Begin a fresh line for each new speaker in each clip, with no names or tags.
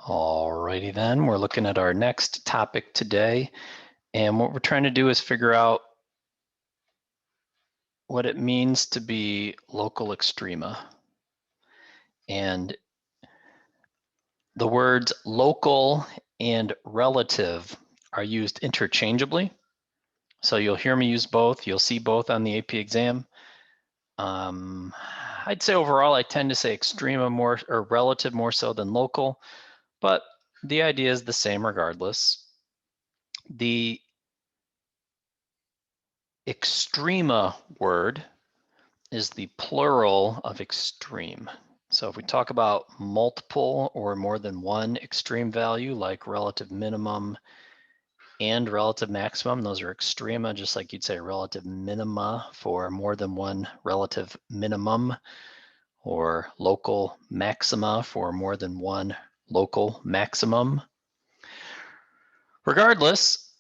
Alrighty then, we're looking at our next topic today, and what we're trying to do is figure out what it means to be local extrema. And the words local and relative are used interchangeably. So you'll hear me use both. You'll see both on the AP exam. I'd say overall I tend to say extrema more, or relative more so than local, but the idea is the same regardless. The extrema word is the plural of extreme. So if we talk about multiple or more than one extreme value, like relative minimum and relative maximum, those are extrema, just like you'd say relative minima for more than one relative minimum, or local maxima for more than one local maximum. Regardless,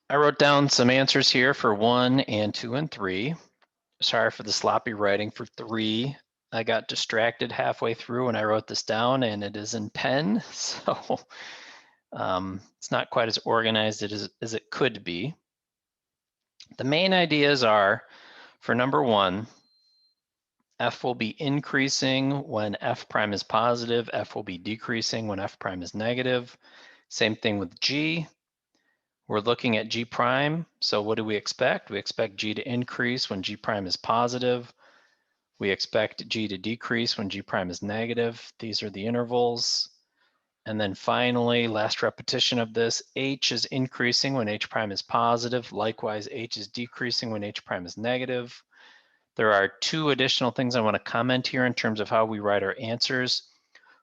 I wrote down some answers here for 1 and 2 and 3. Sorry for the sloppy writing for 3. I got distracted halfway through when I wrote this down, and it is in pen, so it's not quite as organized as it could be. The main ideas are, for number 1, f will be increasing when f prime is positive, f will be decreasing when f prime is negative. Same thing with g. We're looking at g prime, so what do we expect? We expect g to increase when g prime is positive. We expect g to decrease when g prime is negative. These are the intervals. And then finally, last repetition of this, h is increasing when h prime is positive. Likewise, h is decreasing when h prime is negative. There are 2 additional things I want to comment here in terms of how we write our answers.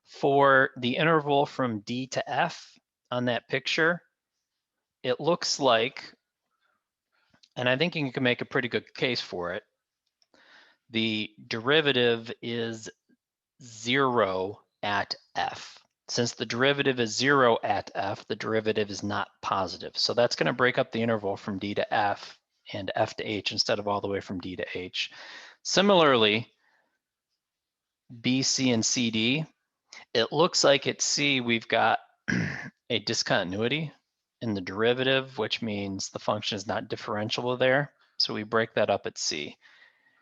For the interval from D to F on that picture, it looks like, and I think you can make a pretty good case for it, the derivative is 0 at f. Since the derivative is 0 at f, the derivative is not positive. So that's going to break up the interval from D to f and f to h instead of all the way from D to h. Similarly, B, C, and CD, it looks like at C we've got a discontinuity in the derivative, which means the function is not differentiable there. So we break that up at C.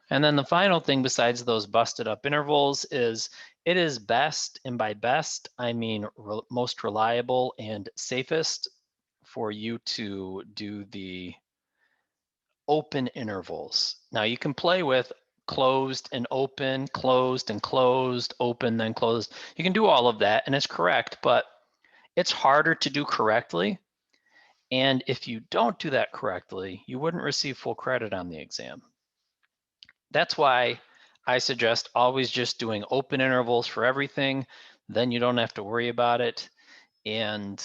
And then the final thing besides those busted up intervals is it is best, and by best, I mean most reliable and safest, for you to do the open intervals. Now you can play with closed and open, closed and closed, open then closed. You can do all of that and it's correct, but it's harder to do correctly. And if you don't do that correctly, you wouldn't receive full credit on the exam. That's why I suggest always just doing open intervals for everything. Then you don't have to worry about it. And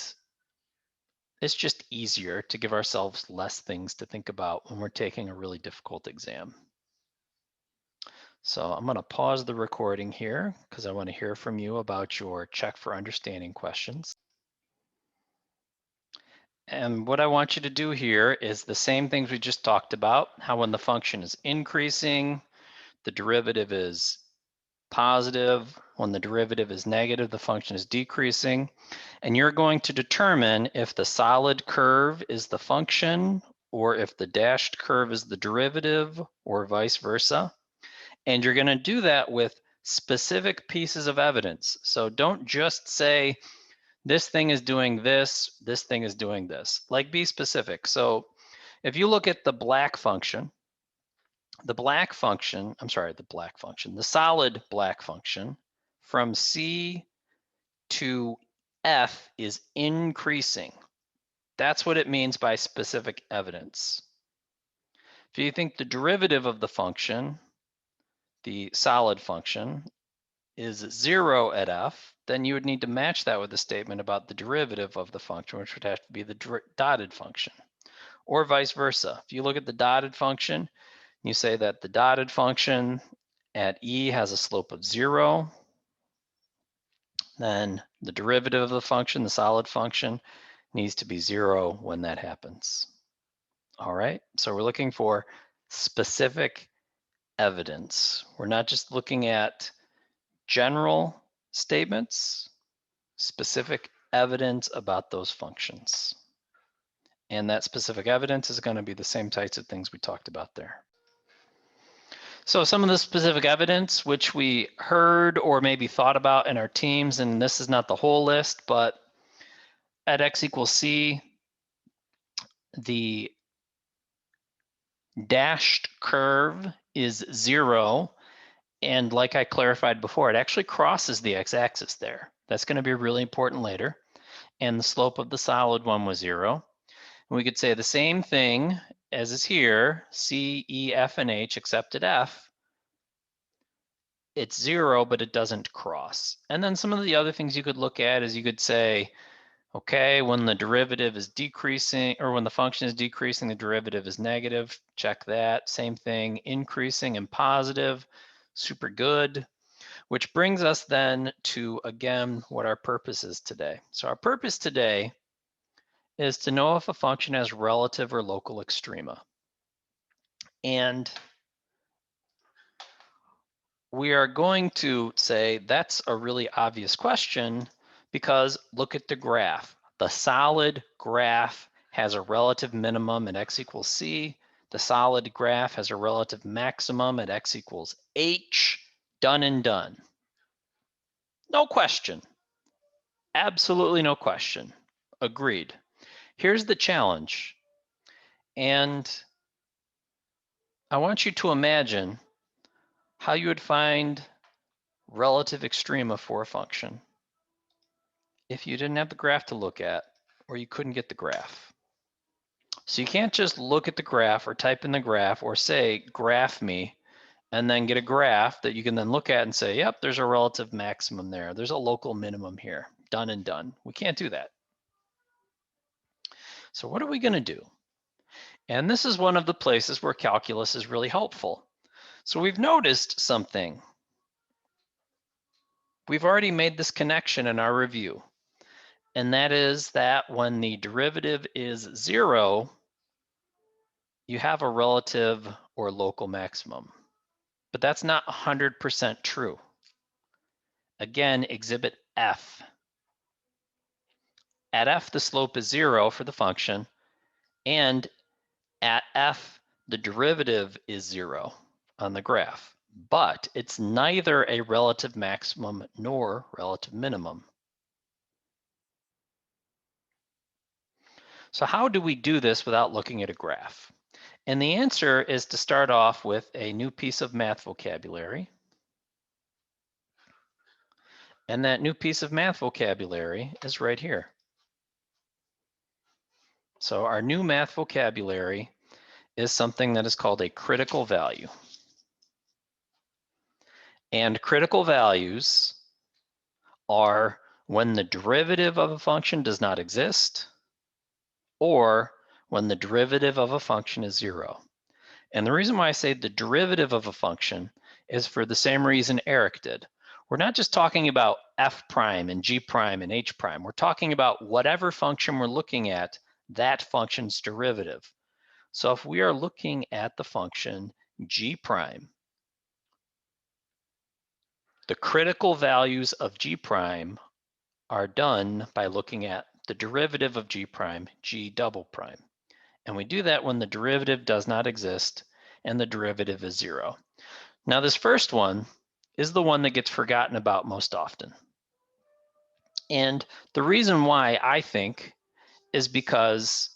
it's just easier to give ourselves less things to think about when we're taking a really difficult exam. So I'm going to pause the recording here because I want to hear from you about your check for understanding questions. And what I want you to do here is the same things we just talked about, how when the function is increasing, the derivative is positive. When the derivative is negative, the function is decreasing. And you're going to determine if the solid curve is the function or if the dashed curve is the derivative or vice versa. And you're going to do that with specific pieces of evidence. So don't just say, this thing is doing this thing is doing this. Like, be specific. So if you look at the black function, the solid black function from C to F is increasing. That's what it means by specific evidence. If you think the derivative of the function, the solid function, is 0 at f, then you would need to match that with a statement about the derivative of the function, which would have to be the dotted function, or vice versa. If you look at the dotted function, you say that the dotted function at E has a slope of 0, then the derivative of the function, the solid function, needs to be 0 when that happens. All right, so we're looking for specific evidence. We're not just looking at general statements, specific evidence about those functions. And that specific evidence is going to be the same types of things we talked about there. So some of the specific evidence which we heard or maybe thought about in our teams, and this is not the whole list, but at x equals c, the dashed curve is 0. And like I clarified before, it actually crosses the x-axis there. That's going to be really important later. And the slope of the solid one was 0. And we could say the same thing as is here, C, E, F, and H, except at F. It's 0, but it doesn't cross. And then some of the other things you could look at is you could say, okay, when the derivative is decreasing, or when the function is decreasing, the derivative is negative. Check that. Same thing, increasing and positive. Super good. Which brings us then to, again, what our purpose is today. So our purpose today is to know if a function has relative or local extrema. And we are going to say that's a really obvious question because look at the graph. The solid graph has a relative minimum at x equals c. The solid graph has a relative maximum at x equals h. Done and done. No question. Absolutely no question. Agreed. Here's the challenge. And I want you to imagine how you would find relative extrema for a function if you didn't have the graph to look at or you couldn't get the graph. So you can't just look at the graph or type in the graph or say, graph me, and then get a graph that you can then look at and say, yep, there's a relative maximum there. There's a local minimum here. Done and done. We can't do that. So what are we going to do? And this is one of the places where calculus is really helpful. So we've noticed something. We've already made this connection in our review, and that is that when the derivative is 0, you have a relative or local maximum. But that's not 100% true. Again, exhibit F. At F, the slope is 0 for the function, and at F, the derivative is 0 on the graph. But it's neither a relative maximum nor relative minimum. So how do we do this without looking at a graph? And the answer is to start off with a new piece of math vocabulary. And that new piece of math vocabulary is right here. So our new math vocabulary is something that is called a critical value. And critical values are when the derivative of a function does not exist or when the derivative of a function is 0. And the reason why I say the derivative of a function is for the same reason Eric did. We're not just talking about f prime and g prime and h prime. We're talking about whatever function we're looking at, that function's derivative. So if we are looking at the function g prime, the critical values of g prime are done by looking at the derivative of g prime, g double prime. And we do that when the derivative does not exist and the derivative is 0. Now this first one is the one that gets forgotten about most often. And the reason why, I think, is because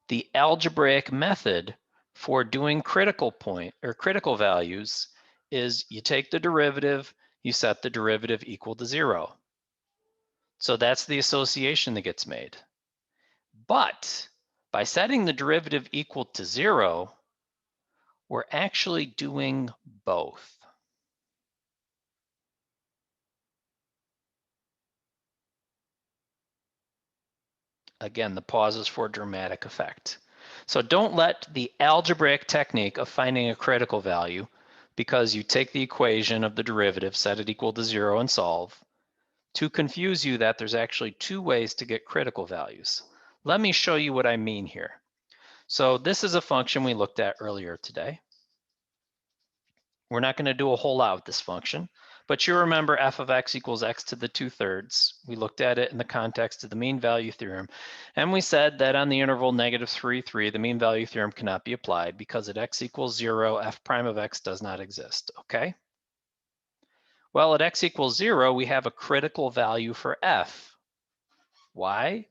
the algebraic method for doing critical point or critical values is you take the derivative, you set the derivative equal to 0. So that's the association that gets made. But by setting the derivative equal to 0, we're actually doing both. Again, the pause is for dramatic effect. So don't let the algebraic technique of finding a critical value, because you take the equation of the derivative, set it equal to 0 and solve, to confuse you that there's actually two ways to get critical values. Let me show you what I mean here. So this is a function we looked at earlier today. We're not going to do a whole lot with this function, But you remember f of x equals x to the 2/3. We looked at it in the context of the mean value theorem. And we said that on the interval -3, 3, the mean value theorem cannot be applied because at x equals 0, f prime of x does not exist, okay? Well, at x equals 0, we have a critical value for f. Why?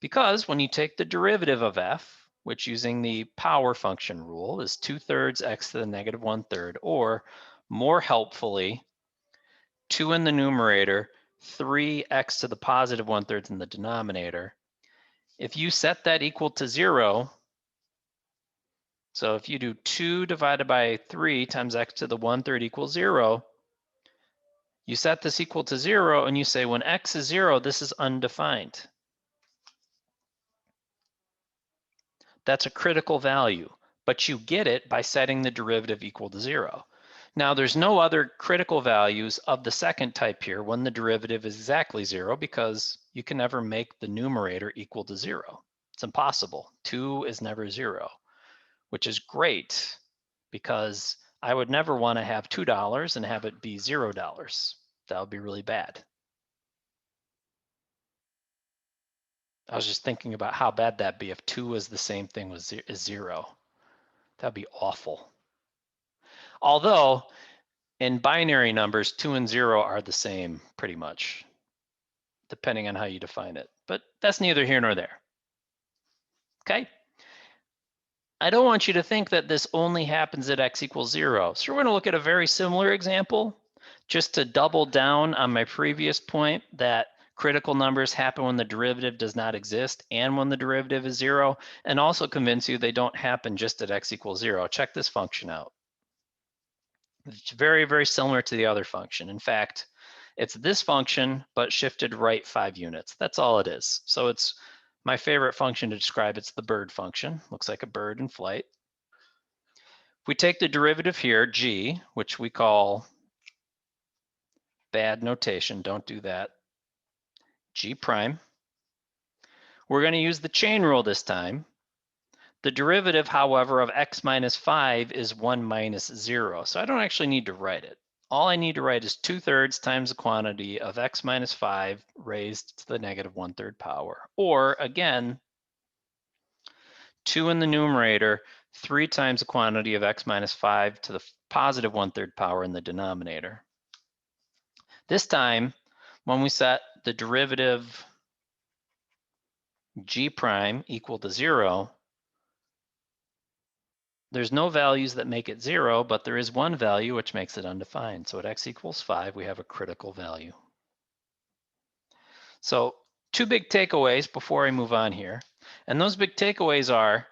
Because when you take the derivative of f, which using the power function rule is 2/3 x to the -1/3, or more helpfully, 2 in the numerator, 3x to the +1/3 in the denominator. If you set that equal to 0, so if you do 2 divided by 3 times x to the 1/3 equals 0, you set this equal to 0 and you say when x is 0, this is undefined. That's a critical value, but you get it by setting the derivative equal to 0. Now, there's no other critical values of the second type here when the derivative is exactly 0 because you can never make the numerator equal to 0. It's impossible. 2 is never 0, which is great because I would never want to have $2 and have it be $0. That would be really bad. I was just thinking about how bad that'd be if 2 is the same thing as 0. That'd be awful. Although in binary numbers, 2 and 0 are the same pretty much, depending on how you define it. But that's neither here nor there. Okay? I don't want you to think that this only happens at x equals 0. So we're going to look at a very similar example just to double down on my previous point that critical numbers happen when the derivative does not exist and when the derivative is 0, and also convince you they don't happen just at x equals 0. Check this function out. It's very, very similar to the other function. In fact, it's this function, but shifted right 5 units. That's all it is. So it's my favorite function to describe. It's the bird function. Looks like a bird in flight. If we take the derivative here, g, which we call bad notation, don't do that, g prime. We're going to use the chain rule this time. The derivative, however, of x minus 5 is 1 minus 0. So I don't actually need to write it. All I need to write is 2/3 times the quantity of x minus 5 raised to the -1/3 power. Or again, 2 in the numerator, 3 times the quantity of x minus 5 to the +1/3 power in the denominator. This time, when we set the derivative g prime equal to 0, there's no values that make it 0, but there is one value which makes it undefined. So at x equals 5, we have a critical value. So 2 big takeaways before I move on here. And those big takeaways are,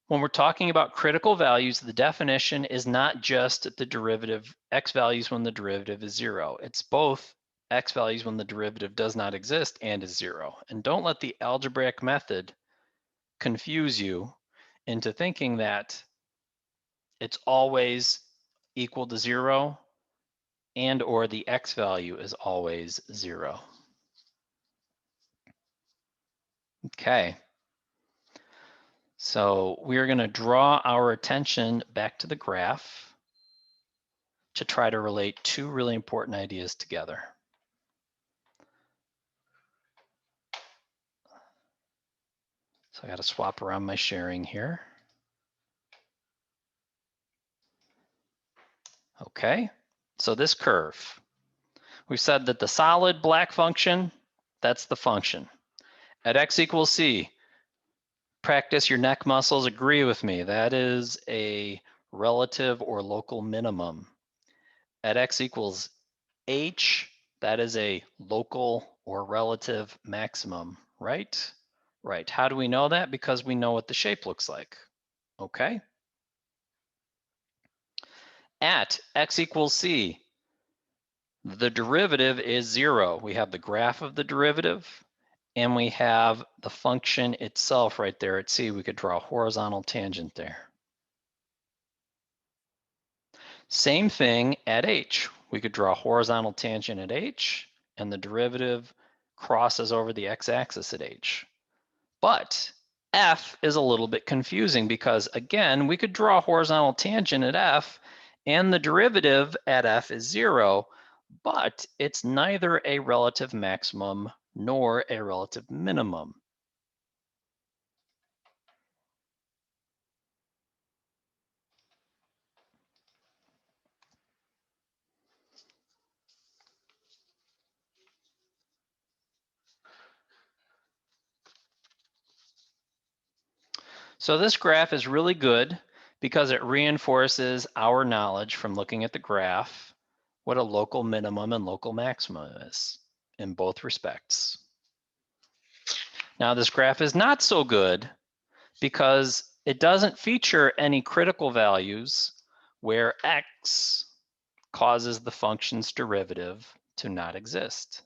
when we're talking about critical values, the definition is not just the derivative x values when the derivative is 0. It's both x values when the derivative does not exist and is 0. And don't let the algebraic method confuse you into thinking that it's always equal to 0 and or the x value is always 0. Okay. So we're going to draw our attention back to the graph to try to relate 2 really important ideas together. So I got to swap around my sharing here. Okay, so this curve. We've said that the solid black function, that's the function. At x equals c, practice your neck muscles, agree with me. That is a relative or local minimum. At x equals h, that is a local or relative maximum, right? Right. How do we know that? Because we know what the shape looks like. Okay. At x equals c, the derivative is 0. We have the graph of the derivative, and we have the function itself right there at c. We could draw a horizontal tangent there. Same thing at h. We could draw a horizontal tangent at h, and the derivative crosses over the x-axis at h. But f is a little bit confusing because, again, we could draw a horizontal tangent at f, and the derivative at f is 0, but it's neither a relative maximum nor a relative minimum. So this graph is really good because it reinforces our knowledge from looking at the graph what a local minimum and local maximum is in both respects. Now this graph is not so good because it doesn't feature any critical values where x causes the function's derivative to not exist.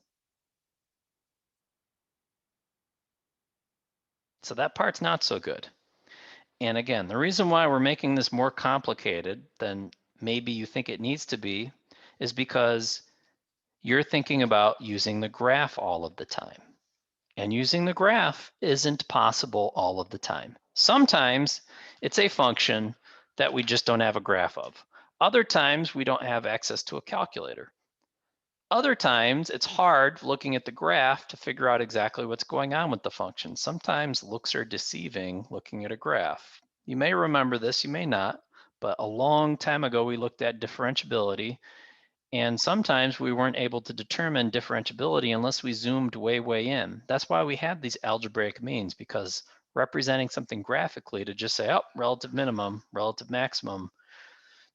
So that part's not so good. And again, the reason why we're making this more complicated than maybe you think it needs to be is because you're thinking about using the graph all of the time. And using the graph isn't possible all of the time. Sometimes it's a function that we just don't have a graph of. Other times we don't have access to a calculator. Other times it's hard looking at the graph to figure out exactly what's going on with the function. Sometimes looks are deceiving looking at a graph. You may remember this, you may not, but a long time ago we looked at differentiability, and sometimes we weren't able to determine differentiability unless we zoomed way in. That's why we had these algebraic means, because representing something graphically to just say, oh, relative minimum, relative maximum,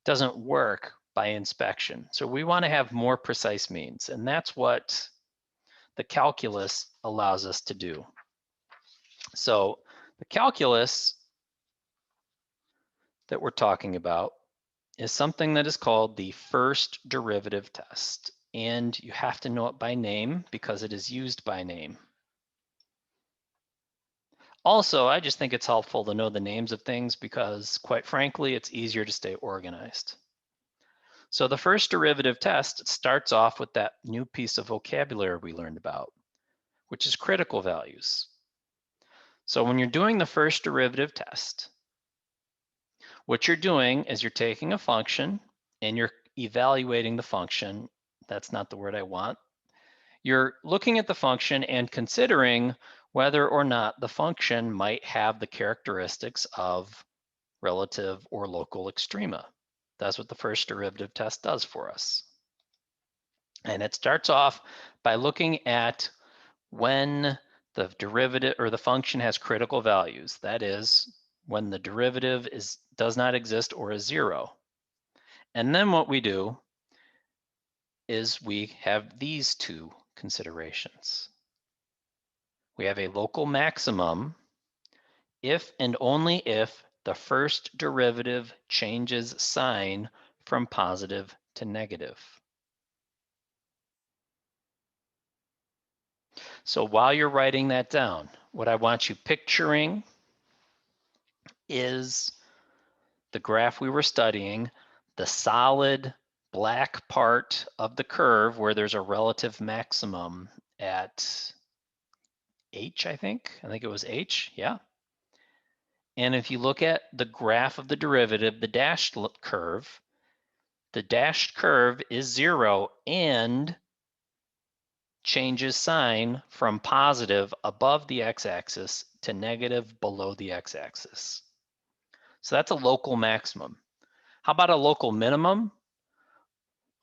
doesn't work by inspection. So we want to have more precise means, and that's what the calculus allows us to do. So the calculus that we're talking about is something that is called the first derivative test. And you have to know it by name because it is used by name. Also, I just think it's helpful to know the names of things because, quite frankly, it's easier to stay organized. So the first derivative test starts off with that new piece of vocabulary we learned about, which is critical values. So when you're doing the first derivative test, what you're doing is you're taking a function and you're evaluating the function. That's not the word I want. You're looking at the function and considering whether or not the function might have the characteristics of relative or local extrema. That's what the first derivative test does for us. And it starts off by looking at when the derivative or the function has critical values. That is, when the derivative does not exist or is zero. And then what we do is we have these two considerations. We have a local maximum if and only if the first derivative changes sign from positive to negative. So while you're writing that down, what I want you picturing is the graph we were studying, the solid black part of the curve where there's a relative maximum at H, I think it was H, yeah. And if you look at the graph of the derivative, the dashed curve, the dashed curve is zero and changes sign from positive above the x-axis to negative below the x-axis. So that's a local maximum. How about a local minimum?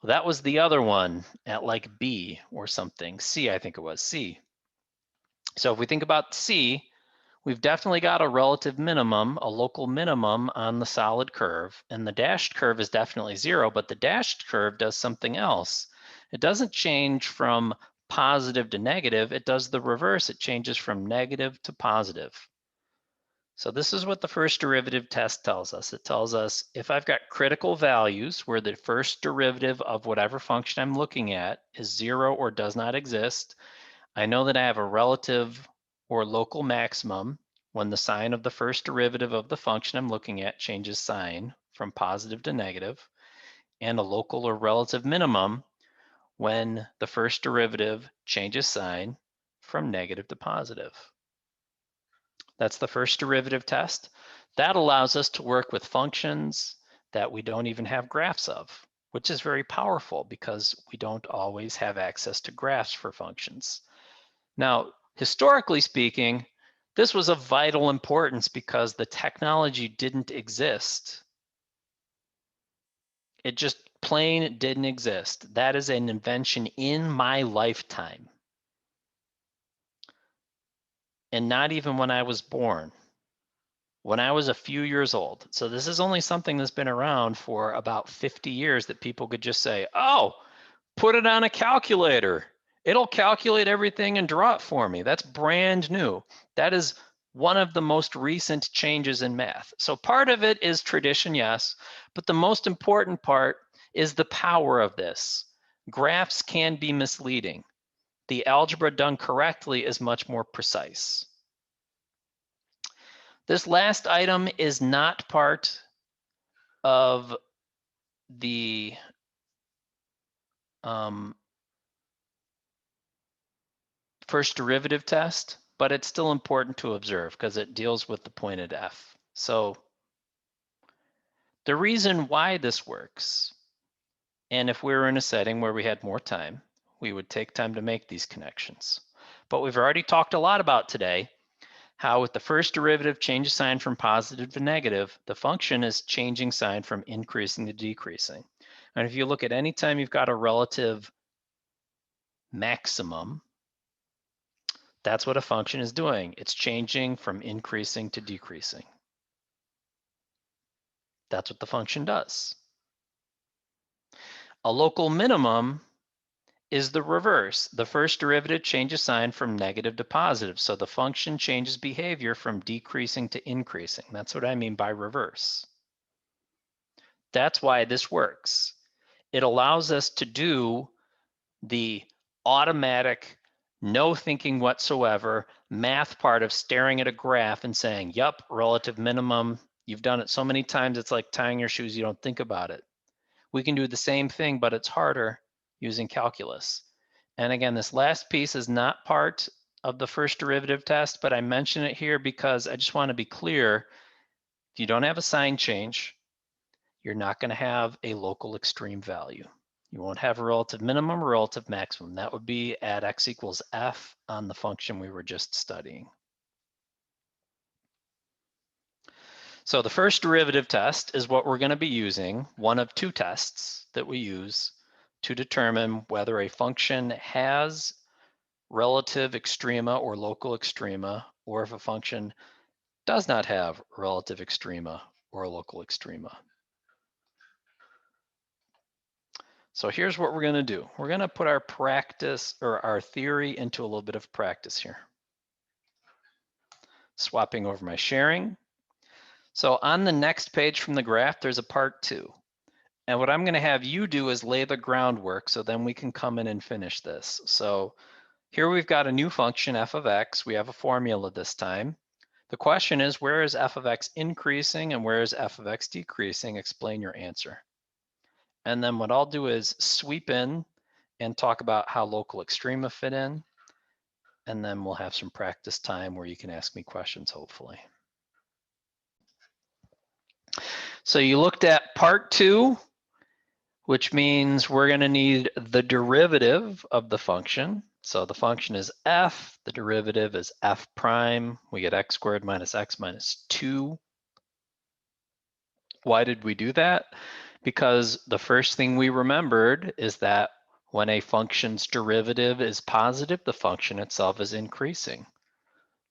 Well, that was the other one at like B or something. C, I think it was C. So if we think about C, we've definitely got a relative minimum, a local minimum on the solid curve, and the dashed curve is definitely zero, but the dashed curve does something else. It doesn't change from positive to negative, it does the reverse. It changes from negative to positive. So this is what the first derivative test tells us. It tells us if I've got critical values where the first derivative of whatever function I'm looking at is zero or does not exist, I know that I have a relative or local maximum when the sign of the first derivative of the function I'm looking at changes sign from positive to negative, and a local or relative minimum when the first derivative changes sign from negative to positive. That's the first derivative test. That allows us to work with functions that we don't even have graphs of. which is very powerful because we don't always have access to graphs for functions. Now, historically speaking, this was of vital importance because the technology didn't exist. It just plain didn't exist. That is an invention in my lifetime. And not even when I was born, when I was a few years old. So this is only something that's been around for about 50 years that people could just say, oh, put it on a calculator. It'll calculate everything and draw it for me. That's brand new. That is one of the most recent changes in math. So part of it is tradition, yes, but the most important part is the power of this. Graphs can be misleading. The algebra done correctly is much more precise. This last item is not part of the first derivative test, but it's still important to observe because it deals with the pointed f. So the reason why this works, and if we were in a setting where we had more time, we would take time to make these connections. But we've already talked a lot about today how with the first derivative changes sign from positive to negative, the function is changing sign from increasing to decreasing. And if you look at any time you've got a relative maximum, that's what a function is doing. It's changing from increasing to decreasing. That's what the function does. A local minimum is the reverse. The first derivative changes sign from negative to positive. So the function changes behavior from decreasing to increasing. That's what I mean by reverse. That's why this works. It allows us to do the automatic, no thinking whatsoever math part of staring at a graph and saying, yup, relative minimum. You've done it so many times, it's like tying your shoes, you don't think about it. We can do the same thing, but it's harder using calculus. And again, this last piece is not part of the first derivative test, but I mention it here because I just want to be clear. If you don't have a sign change, you're not going to have a local extreme value. You won't have a relative minimum or relative maximum. That would be at x equals f on the function we were just studying. So the first derivative test is what we're going to be using, one of two tests that we use to determine whether a function has relative extrema or local extrema, or if a function does not have relative extrema or local extrema. So here's what we're going to do. We're going to put our practice or our theory into a little bit of practice here. Swapping over my sharing. So on the next page from the graph, there's a part 2. And what I'm going to have you do is lay the groundwork so then we can come in and finish this. So here we've got a new function, f of x. We have a formula this time. The question is, where is f of x increasing and where is f of x decreasing? Explain your answer. And then what I'll do is sweep in and talk about how local extrema fit in. And then we'll have some practice time where you can ask me questions, hopefully. So you looked at part 2, which means we're going to need the derivative of the function. So the function is f, the derivative is f prime. We get x squared minus x minus 2. Why did we do that? Because the first thing we remembered is that when a function's derivative is positive, the function itself is increasing.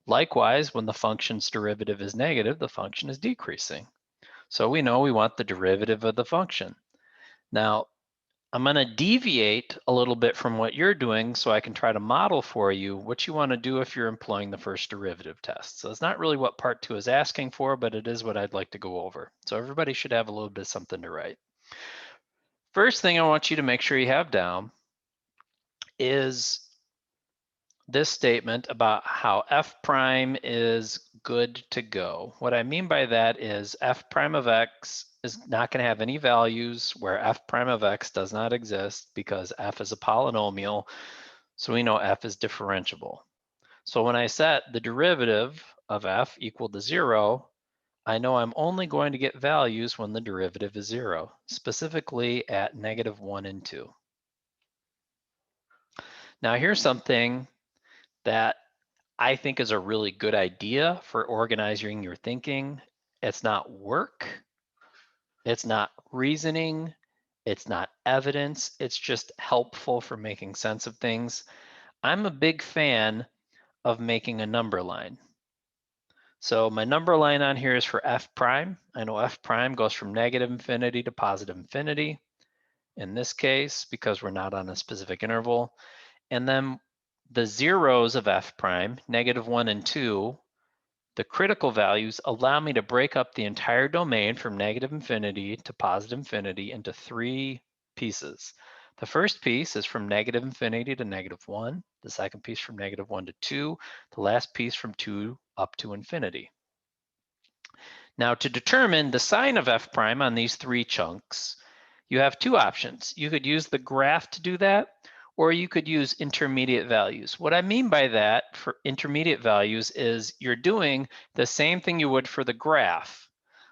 Likewise, when the function's derivative is negative, the function is decreasing. So we know we want the derivative of the function. Now, I'm going to deviate a little bit from what you're doing so I can try to model for you what you want to do if you're employing the first derivative test. So it's not really what part 2 is asking for, but it is what I'd like to go over. So everybody should have a little bit of something to write. First thing I want you to make sure you have down is this statement about how f prime is good to go. What I mean by that is f prime of x is not going to have any values where f prime of x does not exist because f is a polynomial, so we know f is differentiable. So when I set the derivative of f equal to 0, I know I'm only going to get values when the derivative is 0, specifically at -1 and 2. Now here's something that I think is a really good idea for organizing your thinking. It's not work, it's not reasoning, it's not evidence, it's just helpful for making sense of things. I'm a big fan of making a number line. So my number line on here is for f prime. I know f prime goes from -infinity to +infinity in this case because we're not on a specific interval. And then the zeros of f prime, -1 and 2, the critical values allow me to break up the entire domain from -infinity to +infinity into 3 pieces. The first piece is from -infinity to -1, the second piece from -1 to 2, the last piece from 2 up to infinity. Now to determine the sign of f prime on these 3 chunks, you have 2 options. You could use the graph to do that, or you could use intermediate values. What I mean by that for intermediate values is you're doing the same thing you would for the graph,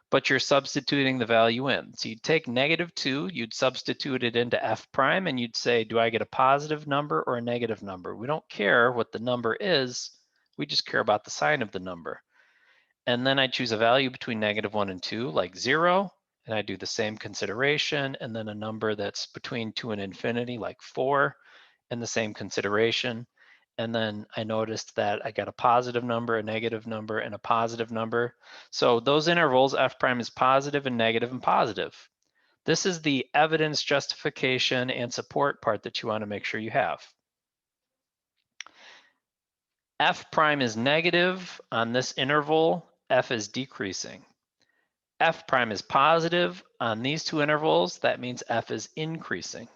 but you're substituting the value in. So you'd take -2, you'd substitute it into f prime, and you'd say, do I get a positive number or a negative number? We don't care what the number is, we just care about the sign of the number. And then I choose a value between -1 and 2, like 0, and I do the same consideration, and then a number that's between 2 and infinity, like 4, and the same consideration. And then I noticed that I got a positive number, a negative number, and a positive number. So those intervals, f prime is positive and negative and positive. This is the evidence, justification, and support part that you want to make sure you have. F prime is negative on this interval, f is decreasing. F prime is positive on these 2 intervals, that means f is increasing.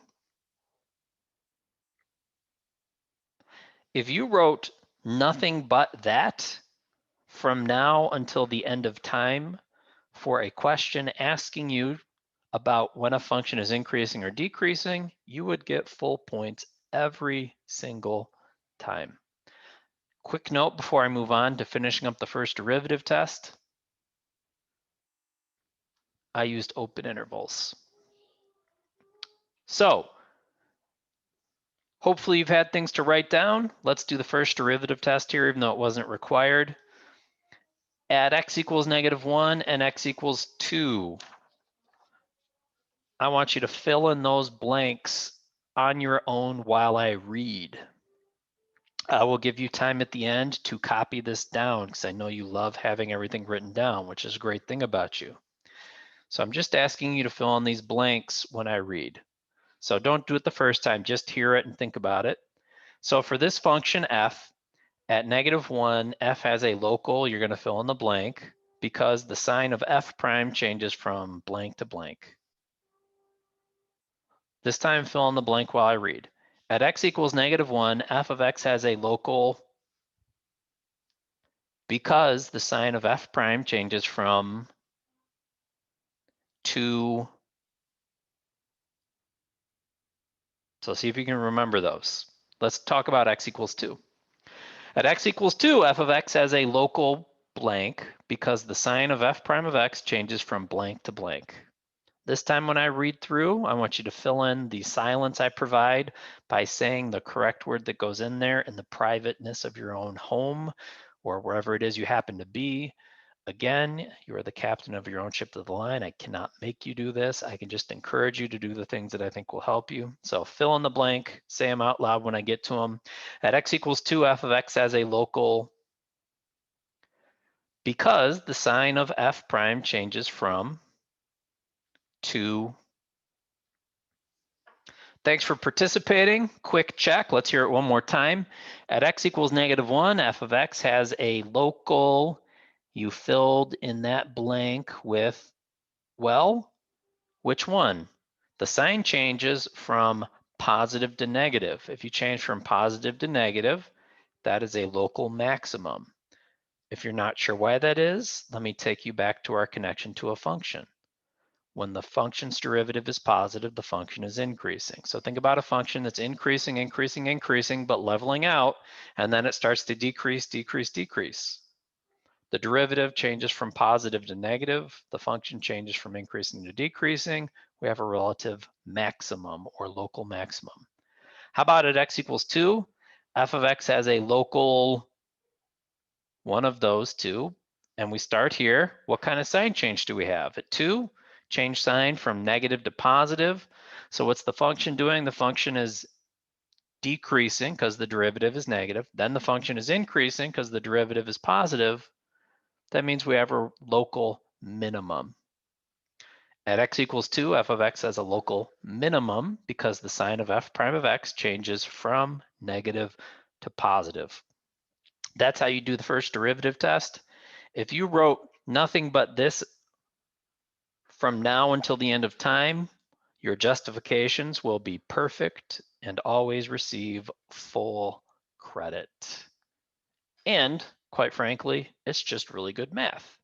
If you wrote nothing but that from now until the end of time for a question asking you about when a function is increasing or decreasing, you would get full points every single time. Quick note before I move on to finishing up the first derivative test. I used open intervals. So, hopefully you've had things to write down. Let's do the first derivative test here, even though it wasn't required. At x equals -1 and x equals 2, I want you to fill in those blanks on your own while I read. I will give you time at the end to copy this down because I know you love having everything written down, which is a great thing about you. So I'm just asking you to fill in these blanks when I read. So don't do it the first time, just hear it and think about it. So for this function f, at -1, f has a local, you're going to fill in the blank, because the sign of f prime changes from blank to blank. This time fill in the blank while I read. At x equals -1, f of x has a local because the sign of f prime changes from 2. So see if you can remember those. Let's talk about x equals 2. At x equals 2, f of x has a local blank because the sign of f prime of x changes from blank to blank. This time when I read through, I want you to fill in the silence I provide by saying the correct word that goes in there in the privateness of your own home or wherever it is you happen to be. Again, you are the captain of your own ship to the line. I cannot make you do this. I can just encourage you to do the things that I think will help you. So fill in the blank, say them out loud when I get to them. At x equals 2, f of x has a local because the sign of f prime changes from 2. Thanks for participating. Quick check. Let's hear it one more time. At x equals -1, f of x has a local. You filled in that blank with, well, which one? The sign changes from positive to negative. If you change from positive to negative, that is a local maximum. If you're not sure why that is, let me take you back to our connection to a function. When the function's derivative is positive, the function is increasing. So think about a function that's increasing, increasing, increasing, but leveling out, and then it starts to decrease, decrease, decrease. The derivative changes from positive to negative. The function changes from increasing to decreasing. We have a relative maximum or local maximum. How about at x equals 2? F of x has a local one of those two. And we start here. What kind of sign change do we have? At 2, change sign from negative to positive. So what's the function doing? The function is decreasing because the derivative is negative. Then the function is increasing because the derivative is positive. That means we have a local minimum. At x equals 2, f of x has a local minimum because the sign of f prime of x changes from negative to positive. That's how you do the first derivative test. If you wrote nothing but this from now until the end of time, your justifications will be perfect and always receive full credit. And quite frankly, it's just really good math.